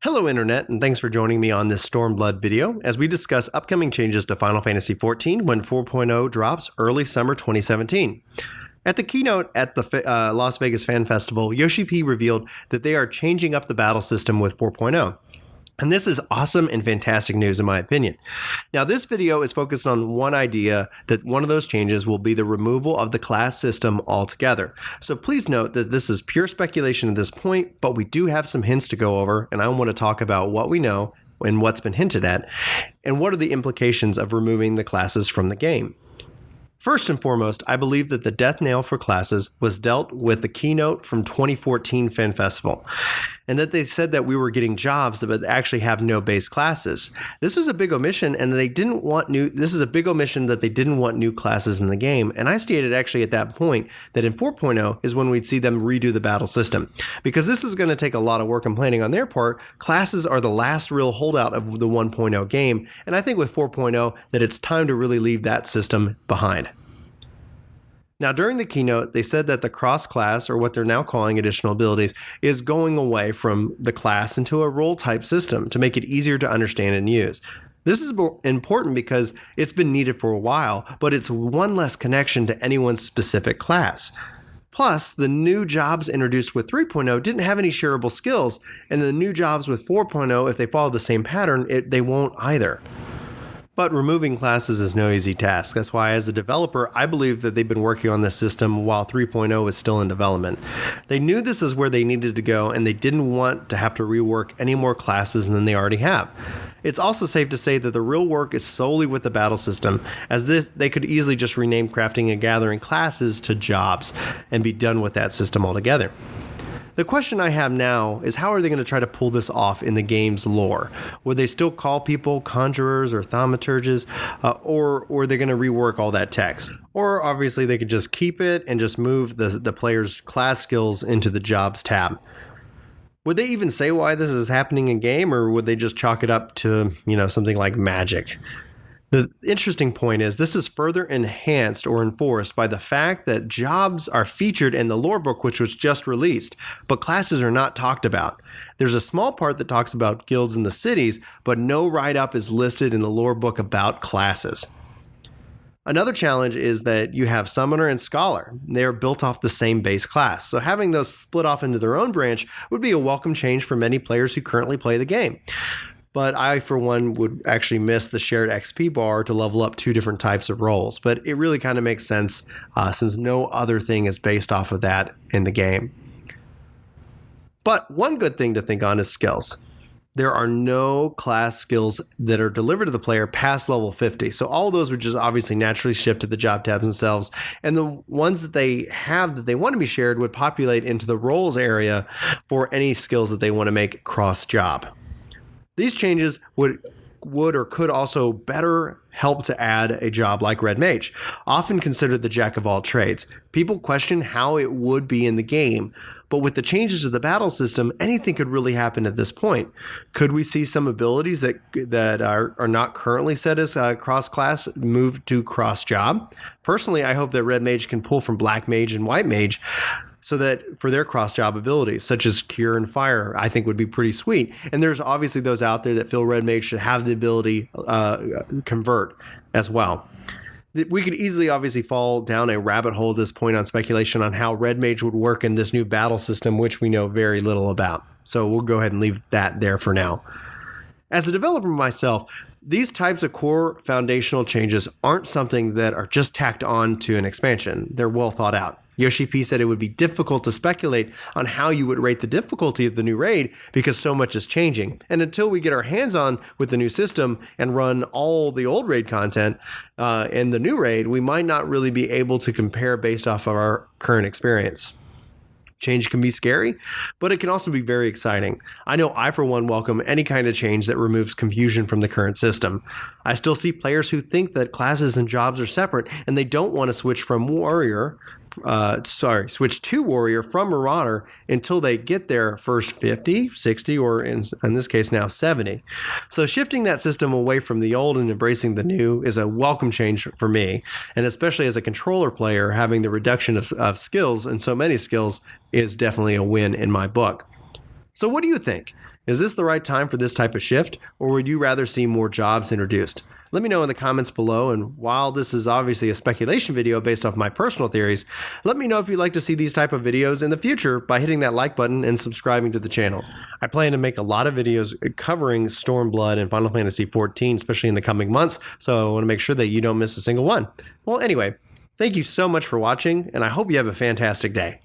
Hello Internet, and thanks for joining me on this Stormblood video as we discuss upcoming changes to Final Fantasy XIV when 4.0 drops early summer 2017. At the keynote at the Las Vegas Fan Festival, Yoshi-P revealed that they are changing up the battle system with 4.0. And this is awesome and fantastic news in my opinion. Now this video is focused on one idea that one of those changes will be the removal of the class system altogether. So please note that this is pure speculation at this point, but we do have some hints to go over, and I want to talk about what we know and what's been hinted at, and what are the implications of removing the classes from the game. First and foremost, I believe that the death nail for classes was dealt with the keynote from 2014 Fan Festival, and that they said that we were getting jobs but actually have no base classes. This was a big omission, and this is a big omission that they didn't want new classes in the game, and I stated actually at that point that in 4.0 is when we'd see them redo the battle system. Because this is going to take a lot of work and planning on their part, classes are the last real holdout of the 1.0 game, and I think with 4.0 that it's time to really leave that system behind. Now, during the keynote, they said that the cross-class, or what they're now calling additional abilities, is going away from the class into a role-type system to make it easier to understand and use. This is important because it's been needed for a while, but it's one less connection to anyone's specific class. Plus, the new jobs introduced with 3.0 didn't have any shareable skills, and the new jobs with 4.0, if they follow the same pattern, they won't either. But removing classes is no easy task. That's why as a developer, I believe that they've been working on this system while 3.0 is still in development. They knew this is where they needed to go, and they didn't want to have to rework any more classes than they already have. It's also safe to say that the real work is solely with the battle system, as they could easily just rename crafting and gathering classes to jobs and be done with that system altogether. The question I have now is how are they going to try to pull this off in the game's lore? Would they still call people conjurers or thaumaturges, or are they going to rework all that text? Or obviously they could just keep it and just move the player's class skills into the jobs tab. Would they even say why this is happening in game, or would they just chalk it up to, something like magic? The interesting point is this is further enhanced or enforced by the fact that jobs are featured in the lore book, which was just released, but classes are not talked about. There's a small part that talks about guilds in the cities, but no write-up is listed in the lore book about classes. Another challenge is that you have Summoner and Scholar. They are built off the same base class, so having those split off into their own branch would be a welcome change for many players who currently play the game. But I, for one, would actually miss the shared XP bar to level up two different types of roles. But it really kind of makes sense since no other thing is based off of that in the game. But one good thing to think on is skills. There are no class skills that are delivered to the player past level 50. So all of those would just obviously naturally shift to the job tabs themselves. And the ones that they have that they want to be shared would populate into the roles area for any skills that they want to make cross job. These changes would or could also better help to add a job like Red Mage, often considered the jack of all trades. People question how it would be in the game, but with the changes to the battle system, anything could really happen at this point. Could we see some abilities that are not currently set as cross-class move to cross-job? Personally, I hope that Red Mage can pull from Black Mage and White Mage, so that for their cross-job abilities, such as Cure and Fire, I think would be pretty sweet. And there's obviously those out there that feel Red Mage should have the ability Convert as well. We could easily obviously fall down a rabbit hole at this point on speculation on how Red Mage would work in this new battle system, which we know very little about. So we'll go ahead and leave that there for now. As a developer myself, these types of core foundational changes aren't something that are just tacked on to an expansion. They're well thought out. Yoshi-P said it would be difficult to speculate on how you would rate the difficulty of the new raid because so much is changing. And until we get our hands on with the new system and run all the old raid content in the new raid, we might not really be able to compare based off of our current experience. Change can be scary, but it can also be very exciting. I know I, for one, welcome any kind of change that removes confusion from the current system. I still see players who think that classes and jobs are separate and they don't want to switch to Warrior from Marauder until they get their first 50, 60, or in this case now 70. So shifting that system away from the old and embracing the new is a welcome change for me, and especially as a controller player, having the reduction of skills and so many skills is definitely a win in my book. So what do you think? Is this the right time for this type of shift, or would you rather see more jobs introduced? Let me know in the comments below, and while this is obviously a speculation video based off my personal theories, let me know if you'd like to see these type of videos in the future by hitting that like button and subscribing to the channel. I plan to make a lot of videos covering Stormblood and Final Fantasy XIV, especially in the coming months, so I want to make sure that you don't miss a single one. Well, anyway, thank you so much for watching, and I hope you have a fantastic day.